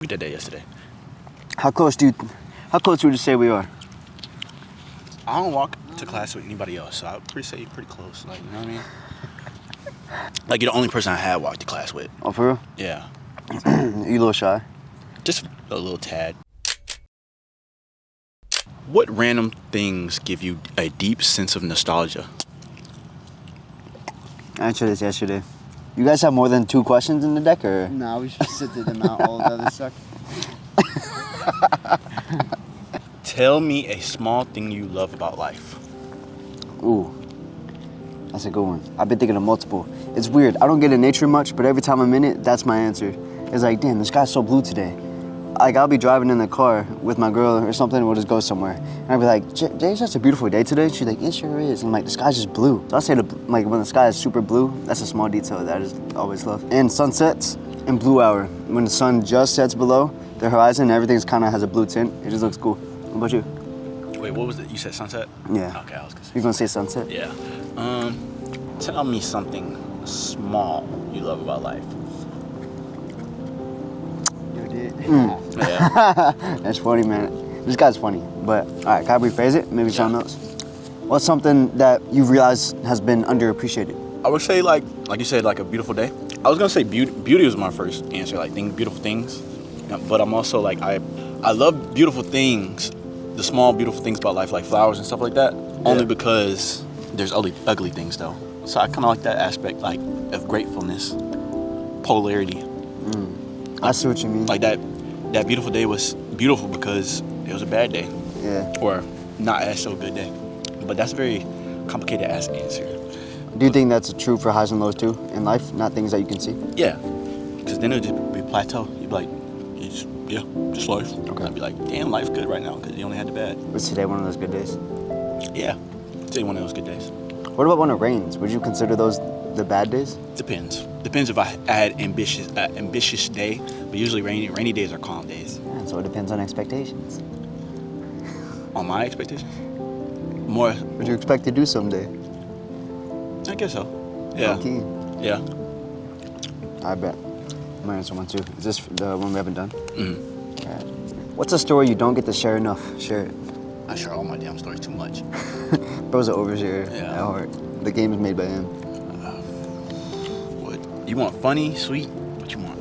We did that yesterday. How close would you say we are? I don't walk to class with anybody else, so I would say you're pretty close. Like, you know what I mean? Like, you're the only person I had walked to class with. Oh, for real? Yeah. You a little shy? Just a little tad. What random things give you a deep sense of nostalgia? I answered this yesterday. You guys have more than 2 questions in the deck, or? No, we should sit them out. All the others suck. Tell me a small thing you love about life. Ooh, that's a good one. I've been thinking of multiple. It's weird. I don't get in nature much, but every time I'm in it, that's my answer. It's like, damn, the sky's so blue today. Like, I'll be driving in the car with my girl or something, and we'll just go somewhere. And I'll be like, Jay, it's such a beautiful day today. She's like, it sure is. And I'm like, the sky's just blue. So I say, like, when the sky is super blue, that's a small detail that I just always love. And sunsets and blue hour. When the sun just sets below the horizon, everything's kind of has a blue tint. It just looks cool. What about you? Wait, what was it? You said sunset? Yeah. Okay, I was gonna say. You gonna say sunset? Yeah. Tell me something small you love about life. You did. Yeah. That's funny, man. This guy's funny. But, all right, can I rephrase it? Maybe something else? What's something that you've realized has been underappreciated? I would say, like you said, like a beautiful day. I was gonna say beauty was my first answer, like beautiful things. But I'm also like, I love beautiful things, the small beautiful things about life, like flowers and stuff like that. Yeah. Only because there's ugly things though. So I kind of like that aspect, like of gratefulness, polarity. I see what you mean. Like that beautiful day was beautiful because it was a bad day. Yeah. Or not as so good day. But that's a very complicated ass answer. Do you think that's true for highs and lows too in life, not things that you can see? Yeah, because then it would just be plateau. You'd be like, just life. Okay. I'd be like, damn, life's good right now because you only had the bad. Was today one of those good days? Yeah, today one of those good days. What about when it rains? Would you consider those the bad days? Depends if I had ambitious day, but usually rainy days are calm days. Yeah, so it depends on expectations. On my expectations? More. What do you expect to do someday? I guess so. Yeah. Okay. Yeah. I bet. I'm gonna answer one too. Is this the one we haven't done? Mm-hmm. All right. What's a story you don't get to share enough? Share it. I share all my damn stories too much. Bro's an overshare Yeah. at heart. The game is made by him. What? You want funny, sweet? What you want?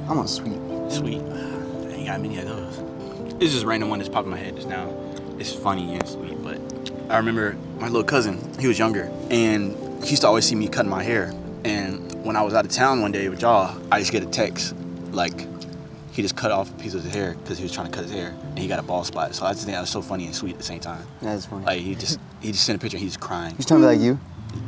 I want sweet. Sweet. I ain't got many of those. It's just random one that's popped in my head just now. It's funny and sweet, but I remember my little cousin, he was younger, and he used to always see me cutting my hair. And when I was out of town one day with y'all, I just get a text, like, he just cut off a piece of his hair because he was trying to cut his hair, and he got a bald spot. So I just think that was so funny and sweet at the same time. That's funny. Like, he just sent a picture, and he's crying. He's trying to be like you?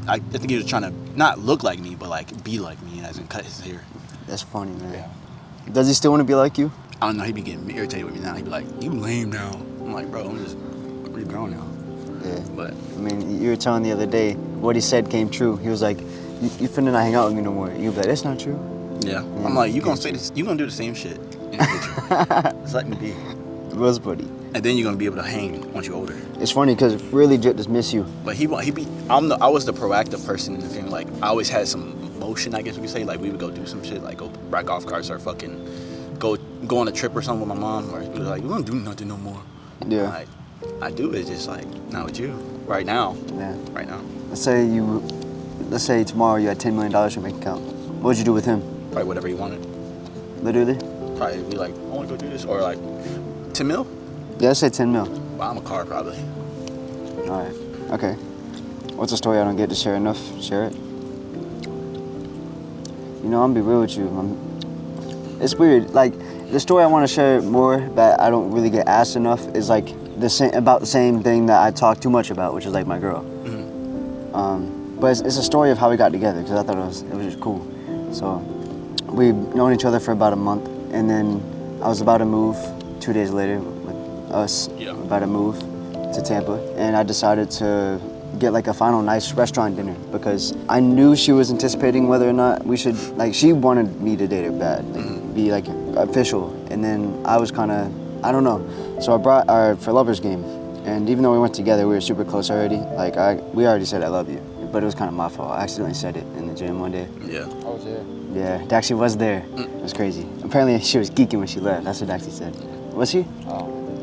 I think he was trying to not look like me, but like be like me, as in cut his hair. That's funny, man. Yeah. Does he still want to be like you? I don't know, he'd be getting irritated with me now. He'd be like, you lame now. I'm like, bro, I'm pretty grown now. Yeah. But I mean, you were telling the other day, what he said came true. He was like, you finna not hang out with me no more. You'd be like, that's not true. yeah. I'm like, you gonna say this, you gonna do the same shit in the future. Just let me be. It was funny. And then you're gonna be able to hang once you're older. It's funny because we legit just miss you. But I was the proactive person in the family. Like, I always had some motion, I guess we could say. Like, we would go do some shit, like go ride golf carts or fucking go on a trip or something with my mom. Or we was like, we don't do nothing no more. Yeah. Like, I do it just like not with you right now. Yeah. Right now. Let's say tomorrow you had $10 million in your bank account. What would you do with him? Probably whatever you wanted. Literally? Probably be like, I want to go do this, or like 10 mil. Yeah, let's say 10 mil. Well, I'm a car probably. All right. Okay. What's a story I don't get to share enough? Share it. You know, I'm gonna be real with you. It's weird. Like, the story I want to share more, but I don't really get asked enough, is like about the same thing that I talk too much about, which is like my girl. Mm-hmm. But it's a story of how we got together, because I thought it was just cool. So we've known each other for about a month, and then I was about to move 2 days later with us. Yeah. About to move to Tampa, and I decided to get like a final nice restaurant dinner because I knew she was anticipating whether or not we should, like, she wanted me to date her bad, like, be like official, and then I was kind of, I don't know. So I brought our for Lover's Game, and even though we went together, we were super close already. Like, we already said I love you, but it was kind of my fault. I accidentally said it in the gym one day. Yeah. I was there. Yeah, Daxie was there. It was crazy. Apparently she was geeking when she left. That's what Daxie said. Was she?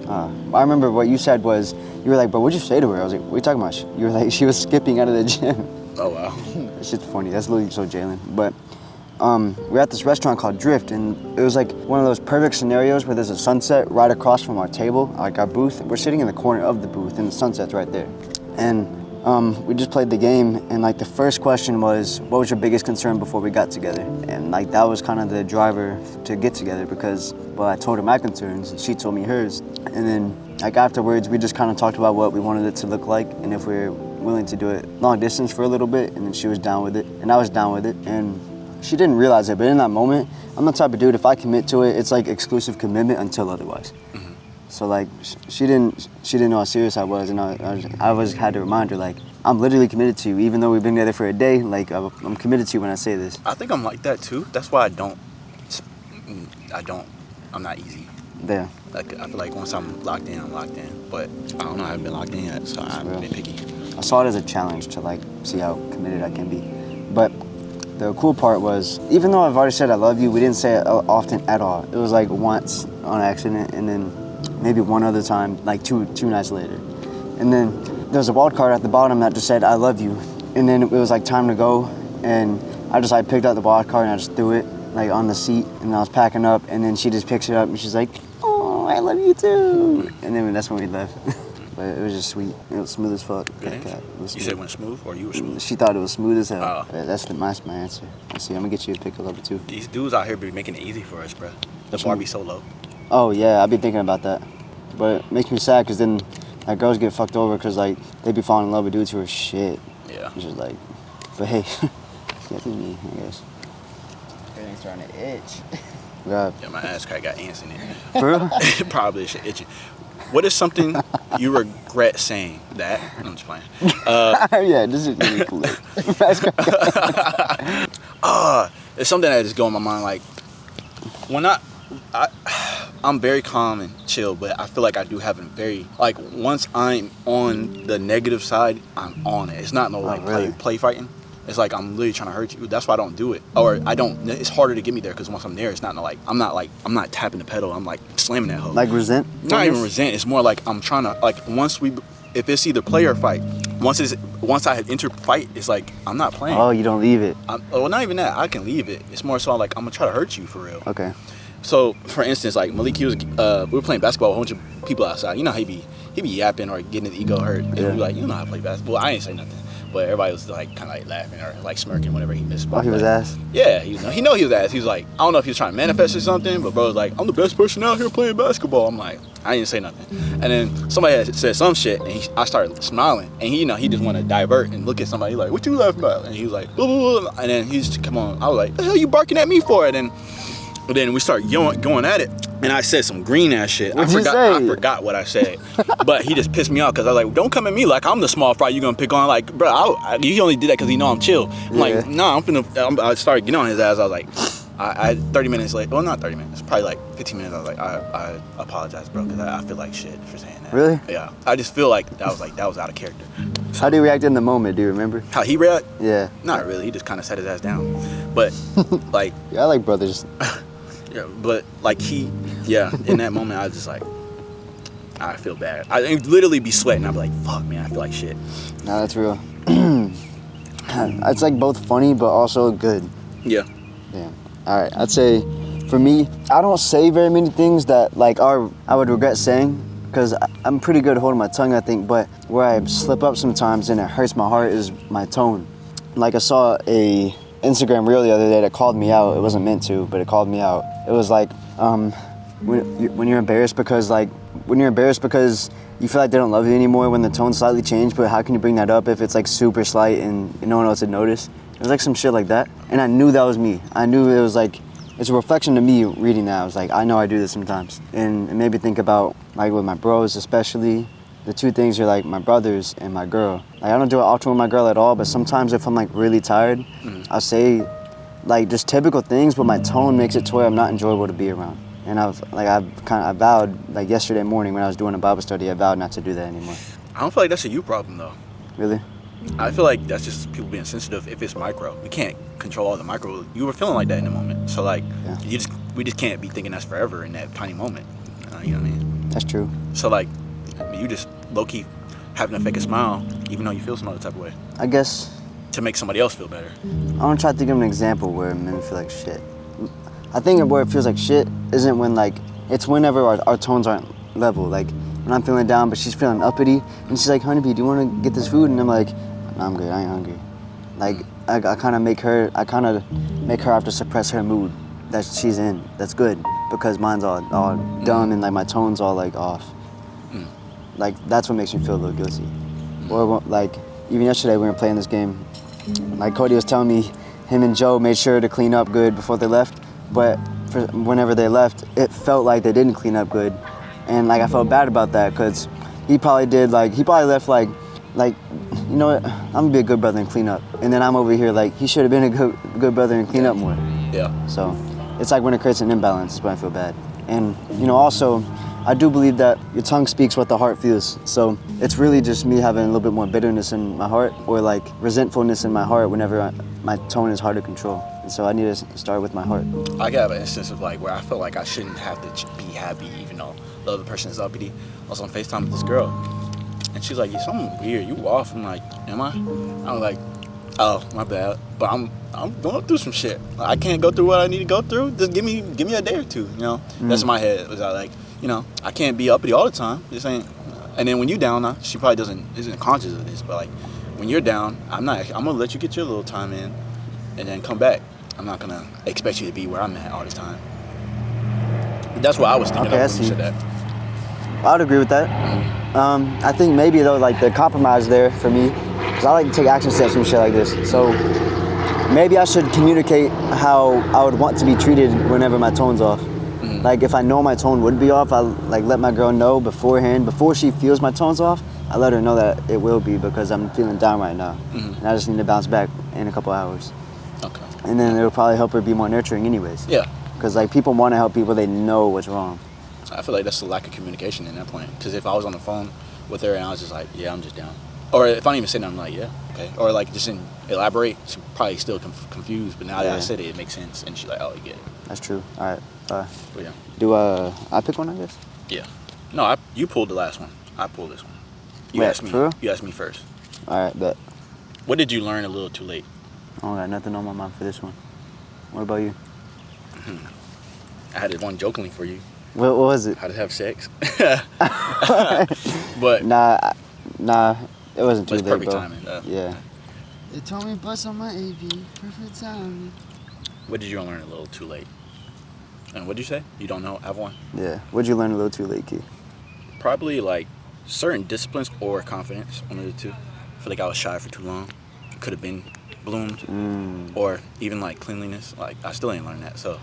I remember what you said was, you were like, bro, what'd you say to her? I was like, what are you talking about? You were like, she was skipping out of the gym. Oh, wow. That shit's funny. That's literally so Jalen. But we're at this restaurant called Drift, and it was like one of those perfect scenarios where there's a sunset right across from our table, like our booth. We're sitting in the corner of the booth, and the sunset's right there. And we just played the game, and like the first question was, what was your biggest concern before we got together? And like that was kind of the driver to get together, because, well, I told her my concerns, and she told me hers. And then like afterwards, we just kind of talked about what we wanted it to look like, and if we were willing to do it long distance for a little bit. And then she was down with it, and I was down with it. And she didn't realize it, but in that moment, I'm the type of dude, if I commit to it, it's like exclusive commitment until otherwise. So like, she didn't know how serious I was, and I had to remind her, like, I'm literally committed to you, even though we've been together for a day. Like, I'm committed to you when I say this. I think I'm like that too. That's why I'm not easy. Yeah. Like, I feel like once I'm locked in, I'm locked in. But I don't know, I haven't been locked in yet, so I haven't been picky. I saw it as a challenge to like see how committed I can be. But the cool part was, even though I've already said I love you, we didn't say it often at all. It was like once on accident, and then maybe one other time, like two nights later. And then there was a wild card at the bottom that just said, I love you. And then it was like time to go, and I just like picked up the wild card and I just threw it like on the seat, and I was packing up, and then she just picks it up and she's like, oh, I love you too. And then that's when we left. But it was just sweet. It was smooth as fuck. You said it went smooth, or you were smooth? She thought it was smooth as hell. Oh. But that's my answer. Let's see, I'm gonna get you a pick of love too. These dudes out here be making it easy for us, bro. The bar be so low. Oh yeah, I've been thinking about that. But it makes me sad, because then like girls get fucked over because like they be falling in love with dudes who are shit. Yeah. It's just like, but hey, yeah, it's me, I guess. Everything's starting to itch. Yeah. Yeah, my ass crack got ants in it. For real? Probably should itch it. What is something you regret saying? That? I'm just playing. Yeah, this is really cool. It's something that just go in my mind. Like, I'm very calm and chill, but I feel like I do have a very, like, once I'm on the negative side, I'm on it. It's not no like really? play fighting. It's like I'm literally trying to hurt you. That's why I don't do it. Or I don't. It's harder to get me there, because once I'm there, it's not like I'm not tapping the pedal. I'm like slamming that hoe. Like resent? Not even resent. It's more like I'm trying to, like, if it's either play or fight, once I have entered fight, it's like I'm not playing. Oh, you don't leave it. Well, not even that. I can leave it. It's more so like I'm gonna try to hurt you for real. Okay. So, for instance, like Malik, we were playing basketball with a bunch of people outside. You know how he be yapping or getting his ego hurt. And Yeah. we like, you know how to play basketball. I ain't say nothing, but everybody was like kind of like laughing or like smirking whenever he missed. Oh, he was ass? Yeah, he was ass. He was like, I don't know if he was trying to manifest or something, but bro was like, I'm the best person out here playing basketball. I'm like, I didn't say nothing. And then somebody had said some shit, and I started smiling, and he just want to divert and look at somebody like, what you laughing about? And he was like, blah, blah, blah. And then he's come on. I was like, what the hell you barking at me for? And then we started going at it, and I said some green ass shit. What'd you say? I forgot what I said, but he just pissed me off, because I was like, don't come at me like I'm the small fry you gonna pick on. Like, bro, he only did that because he know I'm chill. I'm like, nah, I started getting on his ass. I was like, I 30 minutes late. Well, not 30 minutes. Probably like 15 minutes. I was like, I apologize, bro, because I feel like shit for saying that. Really? Yeah. I just feel like that was out of character. How do you react in the moment? Do you remember? How he react? Yeah. Not really. He just kind of set his ass down. But like, Yeah, I like brothers. yeah, but like in that moment, I was just like, I feel bad. I literally be sweating. I'd be like, fuck, man, I feel like shit. Nah, that's real. It's like both funny, but also good. Yeah. Yeah. All right. I'd say, for me, I don't say very many things that like I would regret saying, because I'm pretty good at holding my tongue, I think. But where I slip up sometimes and it hurts my heart is my tone. Like, I saw a Instagram reel the other day that called me out. It wasn't meant to, but it called me out. It was like, when you're embarrassed because you feel like they don't love you anymore, when the tone slightly changed, but how can you bring that up if it's like super slight and no one else would notice? It was like some shit like that. And I knew that was me. I knew it was like, it's a reflection to me reading that. I was like, I know I do this sometimes. And it made me think about, like, with my bros especially, the two things are like my brothers and my girl. Like, I don't do it often with my girl at all, but sometimes if I'm like really tired, I'll say like just typical things, but my tone makes it to where I'm not enjoyable to be around. And I vowed, like yesterday morning when I was doing a Bible study, I vowed not to do that anymore. I don't feel like that's a you problem though. Really? I feel like that's just people being sensitive if it's micro. We can't control all the micro. You were feeling like that in the moment. So like, we just can't be thinking that's forever in that tiny moment. You know what I mean? That's true. So like, you just low-key having to fake a smile even though you feel some other type of way. I guess. To make somebody else feel better. I want to try to think of an example where it made me feel like shit. I think where it feels like shit isn't when like, it's whenever our tones aren't level. Like when I'm feeling down but she's feeling uppity and she's like, honeybee, do you want to get this food? And I'm like, no, I'm good, I ain't hungry. Like I kind of make her have to suppress her mood that she's in. That's good because mine's all dumb and like my tone's all like off. Like that's what makes me feel a little guilty. Or like even yesterday we were playing this game. Like Cody was telling me, him and Joe made sure to clean up good before they left. But whenever they left, it felt like they didn't clean up good, and like I felt bad about that because he probably left like you know what, I'm gonna be a good brother and clean up, and then I'm over here like he should have been a good brother and clean up more. Yeah. So it's like when it creates an imbalance, it's when I feel bad. And you know also, I do believe that your tongue speaks what the heart feels. So it's really just me having a little bit more bitterness in my heart or like resentfulness in my heart whenever my tone is hard to control. And so I need to start with my heart. I got an instance of like where I felt like I shouldn't have to be happy even though the other person is uppity. I was on FaceTime with this girl and she's like, "You're something weird, you off." I'm like, "Am I?" I'm like, "Oh, my bad." But I'm going through some shit. I can't go through what I need to go through. Just give me a day or two, you know? That's in my head. It was like, you know, I can't be uppity all the time. This ain't. And then when you're down, she probably isn't conscious of this, but like when you're down, I'm gonna let you get your little time in, and then come back. I'm not gonna expect you to be where I'm at all the time. But that's what I was thinking of when you said that. I would agree with that. I think maybe though, like the compromise there for me, because I like to take action steps and shit like this. So maybe I should communicate how I would want to be treated whenever my tone's off. Like if I know my tone would be off, I like let my girl know beforehand, before she feels my tone's off. I let her know that it will be because I'm feeling down right now, and I just need to bounce back in a couple hours. Okay. And then it'll probably help her be more nurturing, anyways. Yeah. Because like people want to help people, they know what's wrong. I feel like that's a lack of communication in that point. Because if I was on the phone with her and I was just like, "Yeah, I'm just down," or if I don't even say nothing, I'm like, "Yeah, okay," or like just didn't elaborate, she's probably still confused. But now that I said it, it makes sense, and she's like, "Oh, you get it." That's true. All right. But yeah. Do I pick one, I guess? Yeah. No, you pulled the last one. I pulled this one. You asked me. You asked me first. All right, bet. What did you learn a little too late? I don't got nothing on my mind for this one. What about you? I had one jokingly for you. What was it? How to have sex. But nah, it wasn't too late, perfect bro. timing. Yeah. They told me bust on my AP. Perfect timing. What did you learn a little too late? And what did you say? You don't know? Have one? Yeah. What did you learn a little too late, Key? Probably like certain disciplines or confidence. One of the two. I feel like I was shy for too long. Could have been bloomed. Or even like cleanliness. Like I still ain't learned that. So.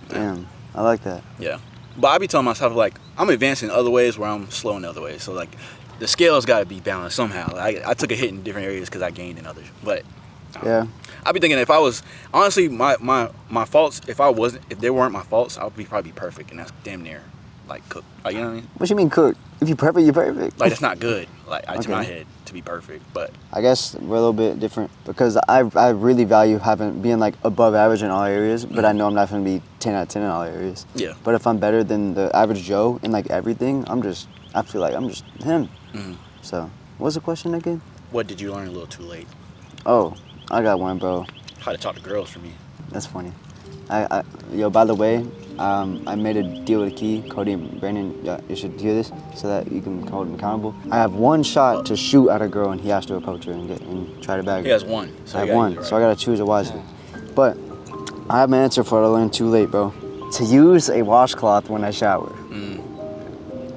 Damn. I like that. Yeah. But I be telling myself like I'm advancing in other ways where I'm slow in other ways. So like the scale's got to be balanced somehow. I took a hit in different areas because I gained in others. But yeah. I'd be thinking if I was honestly my faults, if they weren't my faults, I would probably be perfect, and that's damn near like cooked. Like, you know what I mean? What you mean cooked? If you're perfect, you're perfect. Like that's not good. Like to my head to be perfect, but I guess we're a little bit different because I really value being like above average in all areas, but I know I'm not gonna be 10 out of 10 in all areas. Yeah. But if I'm better than the average Joe in like everything, I feel like I'm just him. So what's the question again? What did you learn a little too late? Oh. I got one, bro. How to talk to girls for me. That's funny. Yo, by the way, I made a deal with Key, Cody, and Brandon. You should hear this so that you can hold him accountable. I have one shot to shoot at a girl, and he has to approach her and try to bag her. He has one. So I have one, right. So I gotta choose it wisely. But I have my answer for it. I learned too late, bro. To use a washcloth when I shower.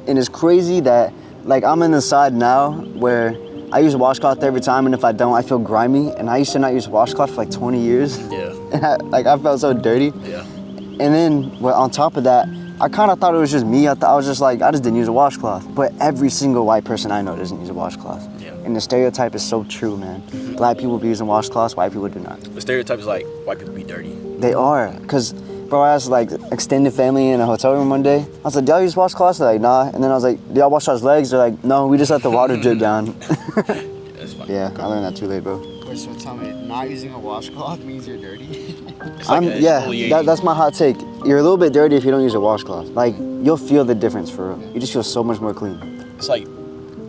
And it's crazy that, like, I'm in the side now where I use a washcloth every time, and if I don't, I feel grimy. And I used to not use a washcloth for like 20 years. Yeah. And I felt so dirty. Yeah. And then, on top of that, I kind of thought it was just me. I was just like, I just didn't use a washcloth. But every single white person I know doesn't use a washcloth. Yeah. And the stereotype is so true, man. Black people be using washcloths, white people do not. The stereotype is like white people be dirty. They are, because bro, I asked like extended family in a hotel room one day. I was like, do y'all use washcloths? They're like, nah. And then I was like, do y'all wash y'all's legs? They're like, no, we just let the water drip down. That's funny. Yeah, I learned that too late, bro. Wait, so tell me, not using a washcloth means you're dirty? It's like That's my hot take. You're a little bit dirty if you don't use a washcloth. Like, you'll feel the difference for real. You just feel so much more clean. It's like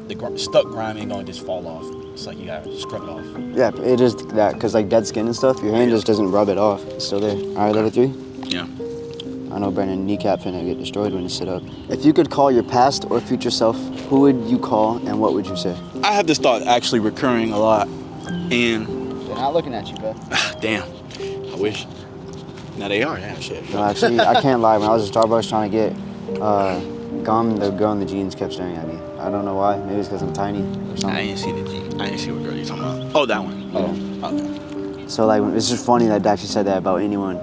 the stuck grime ain't gonna just fall off. It's like you gotta scrub it off. Yeah, it is that, because like dead skin and stuff, your hand just doesn't rub it off. It's still there. All right, level 3. Yeah. I know Brandon kneecap finna get destroyed when you sit up. If you could call your past or future self, who would you call and what would you say? I have this thought actually recurring a lot, and They're not looking at you, bro. damn, I wish. Now they are, damn shit. No, actually, I can't lie. When I was at Starbucks trying to get gum, the girl in the jeans kept staring at me. I don't know why. Maybe it's because I'm tiny or something. I didn't see the G. I didn't see what girl you're talking about. Oh, that one. Yeah. Okay. So like, it's just funny that Daxie said that about anyone.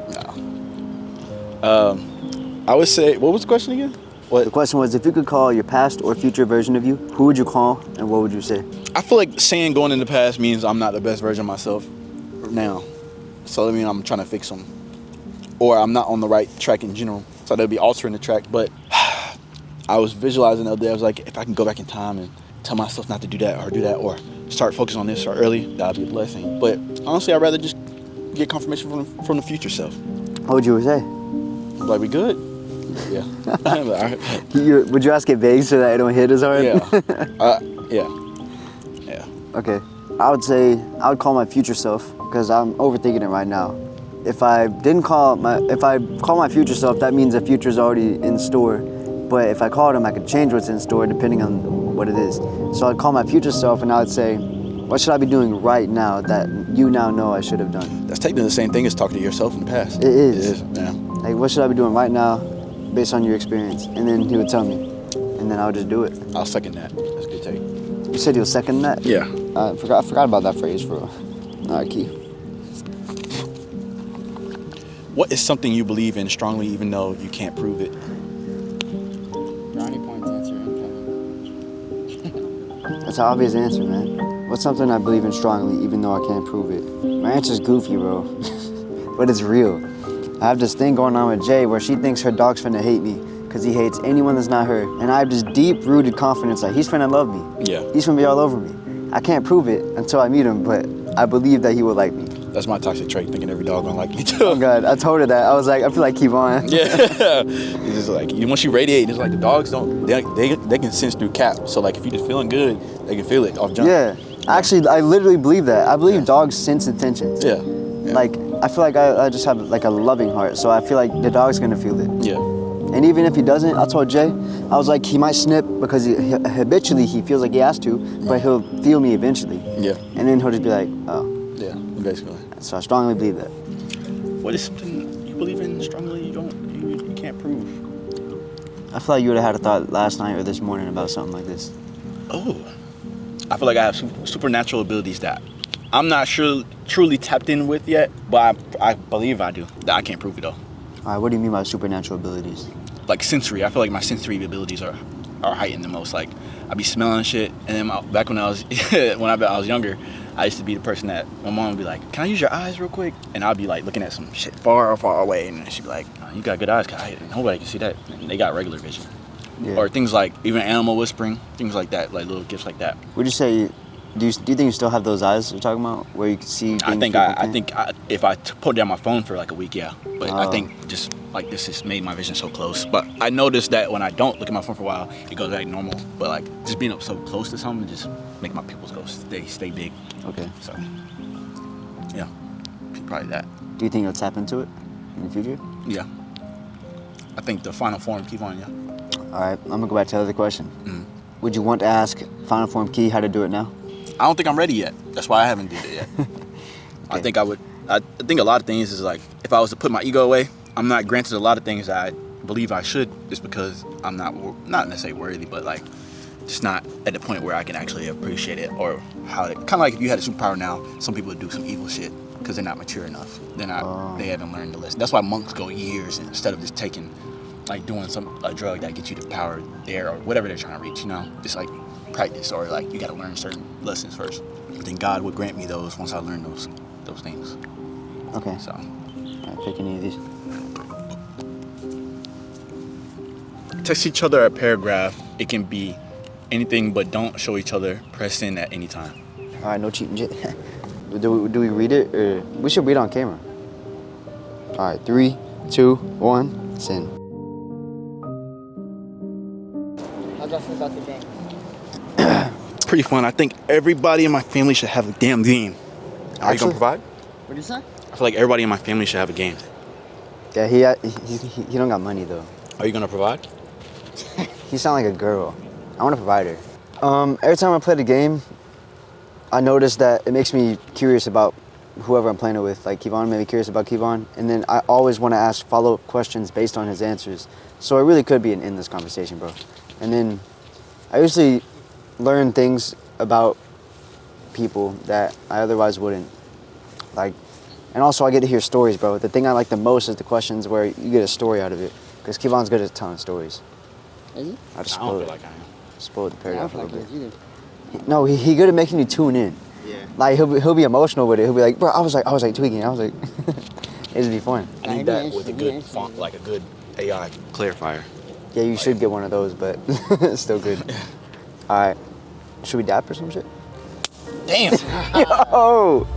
I would say, what was the question again? The question was, if you could call your past or future version of you, who would you call and what would you say? I feel like saying going in the past means I'm not the best version of myself now. So that means I'm trying to fix them. Or I'm not on the right track in general. So they'll be altering the track. But I was visualizing the other day, I was like, if I can go back in time and tell myself not to do that, or start focusing on this start early, that would be a blessing. But honestly, I'd rather just get confirmation from the future self. What would you say? Like, we good? Yeah. All right. Would you ask it vague so that it don't hit as hard? Yeah. Yeah. Okay. I would call my future self because I'm overthinking it right now. If I call my future self, that means the future's already in store. But if I called him, I could change what's in store depending on what it is. So I'd call my future self and I would say, what should I be doing right now that you now know I should have done? That's technically the same thing as talking to yourself in the past. It is. Yeah. Like, what should I be doing right now based on your experience? And then he would tell me. And then I would just do it. I'll second that. That's a good take. You said you'll second that? Yeah. I forgot about that phrase for real. All right, Key. What is something you believe in strongly even though you can't prove it? Brownie points answer incoming. That's an obvious answer, man. What's something I believe in strongly even though I can't prove it? My answer's goofy, bro. But it's real. I have this thing going on with Jay where she thinks her dog's finna hate me because he hates anyone that's not her. And I have this deep-rooted confidence that he's finna love me. Yeah. He's finna be all over me. I can't prove it until I meet him, but I believe that he will like me. That's my toxic trait, thinking every dog gonna like me too. Oh God, I told her that. I was like, I feel like keep on. Yeah. It's just like, once you radiate, it's like the dogs they can sense through cap. So like if you're just feeling good, they can feel it off jump. Yeah. Actually, I literally believe that. I believe dogs sense intentions. Yeah. Like, I feel like I just have like a loving heart, so I feel like the dog's gonna feel it. Yeah. And even if he doesn't, I told Jay, I was like, he might snip because habitually he feels like he has to, but he'll feel me eventually. Yeah. And then he'll just be like, oh. Yeah, basically. So I strongly believe that. What is something you believe in strongly you can't prove? I feel like you would have had a thought last night or this morning about something like this. Oh. I feel like I have supernatural abilities that I'm not sure truly tapped in with yet, but I believe I do. I can't prove it though. All right, what do you mean by supernatural abilities? Like sensory. I feel like my sensory abilities are heightened the most. Like I be smelling shit, and then back when I was I was younger, I used to be the person that my mom would be like, "Can I use your eyes real quick?" And I'd be like looking at some shit far away, and she'd be like, "Oh, "You got good eyes, cause nobody can see that." And they got regular vision. Yeah. Or things like even animal whispering, things like that, like little gifts like that. Would you say, do you think you still have those eyes you're talking about, where you can see? I think if I put down my phone for like a week, yeah. But I think just like this has made my vision so close. But I noticed that when I don't look at my phone for a while, it goes back normal. But like just being up so close to something just make my pupils go stay big. Okay. So yeah, probably that. Do you think you'll tap into it in the future? Yeah. I think the final form keep on, yeah. All right, I'm gonna go back to the other question. Mm. Would you want to ask Final Form Key how to do it now? I don't think I'm ready yet. That's why I haven't did it yet. Okay. I think I would. I think a lot of things is like if I was to put my ego away, I'm not granted a lot of things that I believe I should, just because I'm not necessarily worthy, but like just not at the point where I can actually appreciate it, or how it kind of like if you had a superpower now, some people would do some evil shit because they're not mature enough. They haven't learned the lesson. That's why monks go years instead of just taking. Like doing a drug that gets you the power there or whatever they're trying to reach, you know? Just like practice, or like you gotta learn certain lessons first. I think God would grant me those once I learn those things. Okay. So. All right, pick any of these. Text each other a paragraph. It can be anything, but don't show each other. Press in at any time. All right, no cheating shit. do we read it or we should read on camera? All right, 3, 2, 1, send. How do I feel about the game? Pretty fun. I think everybody in my family should have a damn game. Are you gonna provide? What do you say? I feel like everybody in my family should have a game. Yeah, he don't got money though. Are you gonna provide? He sound like a girl. I want to provide her. Every time I play the game, I notice that it makes me curious about whoever I'm playing it with. Like Kevon made me curious about Kevon, and then I always want to ask follow-up questions based on his answers. So it really could be an endless conversation, bro. And then I usually learn things about people that I otherwise wouldn't. Like, and also I get to hear stories, bro. The thing I like the most is the questions where you get a story out of it. Because Kevon's good at telling stories. Is he? I just I don't feel like I am. spoiled the I paragraph don't a feel little like bit. it is either. No, he good at making you tune in. Yeah. Like he'll be emotional with it. He'll be like, bro, I was like tweaking. I was like, it'd be fun. I need that with a good font, like a good AI clarifier. Yeah, you should get one of those, but it's still good. All right, should we dap or some shit? Damn. Yo.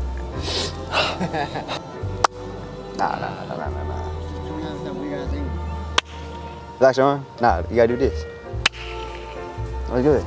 Nah. Should we have that weird ass thing? Relax, on. Nah, you gotta do this. Let's do it.